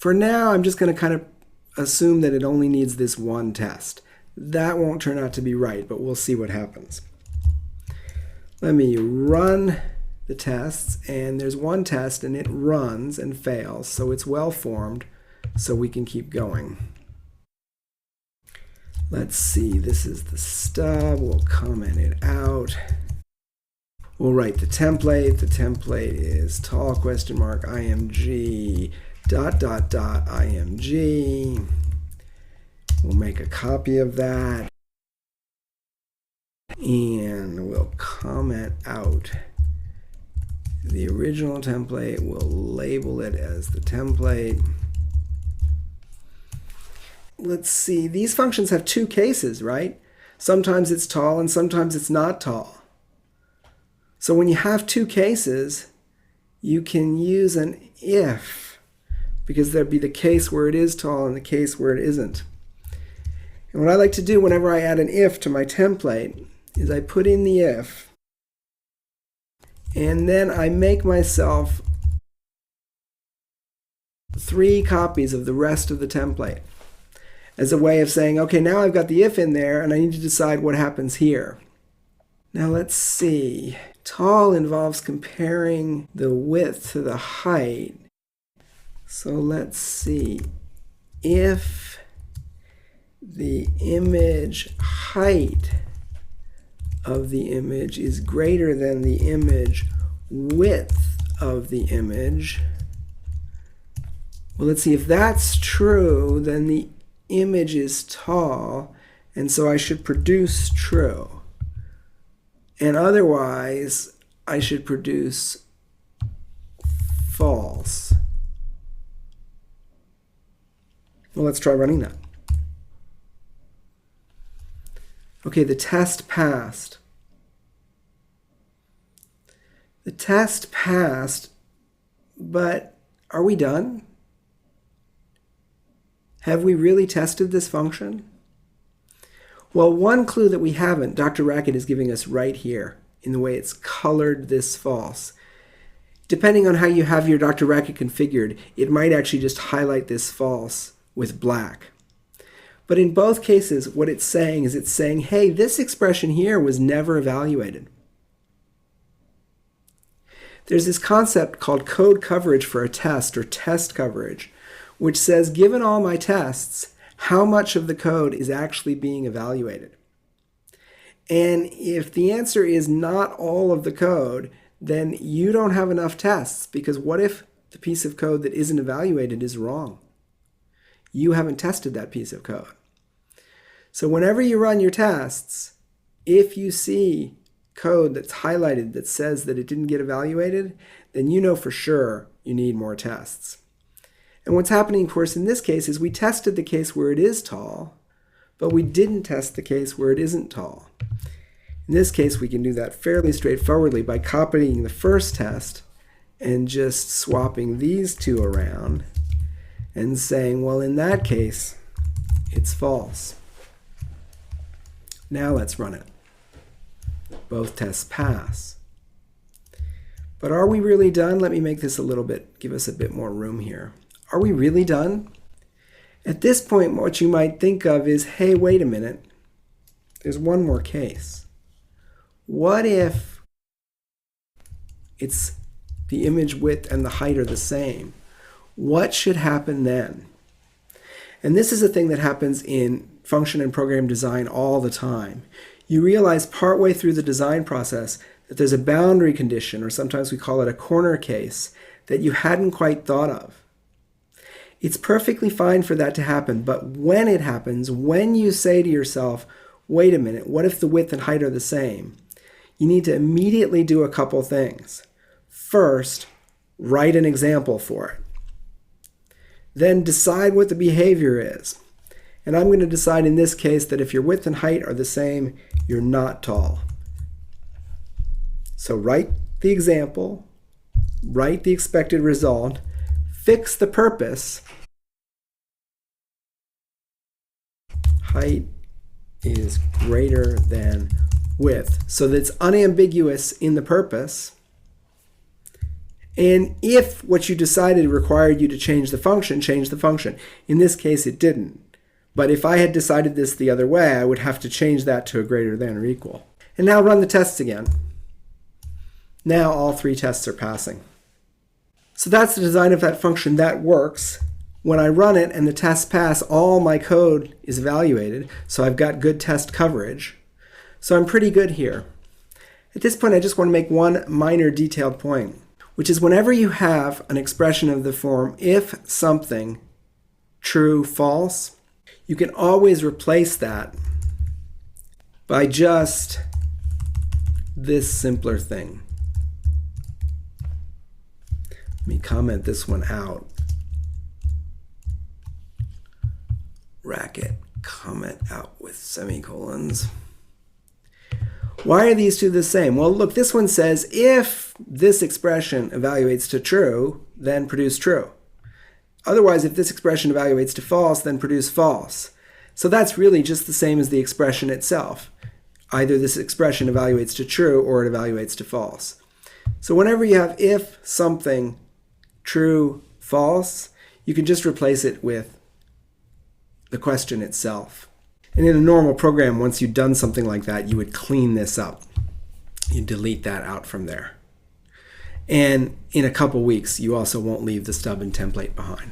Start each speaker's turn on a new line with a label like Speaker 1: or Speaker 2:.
Speaker 1: For now, I'm just going to kind of assume that it only needs this one test. That won't turn out to be right, but we'll see what happens. Let me run the tests, and there's one test, and it runs and fails, so it's well formed, so we can keep going. Let's see, this is the stub. We'll comment it out. We'll write the template. The template is tall question mark img dot dot dot img. We'll make a copy of that, and we'll comment out the original template. We'll label it as the template. Let's see, these functions have two cases, right? Sometimes it's tall and sometimes it's not tall. So when you have two cases, you can use an if, because there'd be the case where it is tall and the case where it isn't. And what I like to do whenever I add an if to my template is I put in the if, and then I make myself 3 copies of the rest of the template as a way of saying, okay, now I've got the if in there, and I need to decide what happens here. Now let's see. Tall involves comparing the width to the height. So let's see. If the image height of the image is greater than the image width of the image, well, let's see, if that's true, then the image is tall, and so I should produce true. And otherwise, I should produce false. Well, let's try running that. Okay, the test passed. The test passed, but are we done? Have we really tested this function? Well, one clue that we haven't, Dr. Rackett is giving us right here in the way it's colored this false. Depending on how you have your Dr. Rackett configured, it might actually just highlight this false with black. But in both cases, what it's saying is it's saying, hey, this expression here was never evaluated. There's this concept called code coverage for a test, or test coverage, which says, given all my tests, how much of the code is actually being evaluated? And if the answer is not all of the code, then you don't have enough tests, because what if the piece of code that isn't evaluated is wrong? You haven't tested that piece of code. So whenever you run your tests, if you see code that's highlighted that says that it didn't get evaluated, then you know for sure you need more tests. And what's happening, of course, in this case is we tested the case where it is tall, but we didn't test the case where it isn't tall. In this case, we can do that fairly straightforwardly by copying the first test and just swapping these two around and saying, well, in that case, it's false. Now let's run it. Both tests pass. But are we really done? Let me make this a little bit, give us a bit more room here. Are we really done? At this point, what you might think of is, hey, wait a minute. There's one more case. What if it's the image width and the height are the same? What should happen then? And this is a thing that happens in function and program design all the time. You realize partway through the design process that there's a boundary condition, or sometimes we call it a corner case, that you hadn't quite thought of. It's perfectly fine for that to happen, but when it happens, when you say to yourself, wait a minute, what if the width and height are the same? You need to immediately do a couple things. First, write an example for it. Then decide what the behavior is. And I'm going to decide in this case that if your width and height are the same, you're not tall. So write the example, write the expected result, fix the purpose. Height is greater than width. So that's unambiguous in the purpose. And if what you decided required you to change the function, change the function. In this case, it didn't. But if I had decided this the other way, I would have to change that to a greater than or equal. And now run the tests again. Now all 3 tests are passing. So that's the design of that function. That works. When I run it and the tests pass, all my code is evaluated. So I've got good test coverage. So I'm pretty good here. At this point, I just want to make one minor detailed point, which is whenever you have an expression of the form if something true, false, you can always replace that by just this simpler thing. Let me comment this one out. Bracket, comment out with semicolons. Why are these two the same? Well, look, this one says if this expression evaluates to true, then produce true. Otherwise, if this expression evaluates to false, then produce false. So that's really just the same as the expression itself. Either this expression evaluates to true or it evaluates to false. So whenever you have if something true, false, you can just replace it with the question itself. And in a normal program, once you've done something like that, you would clean this up. You delete that out from there. And in a couple weeks, you also won't leave the stub and template behind.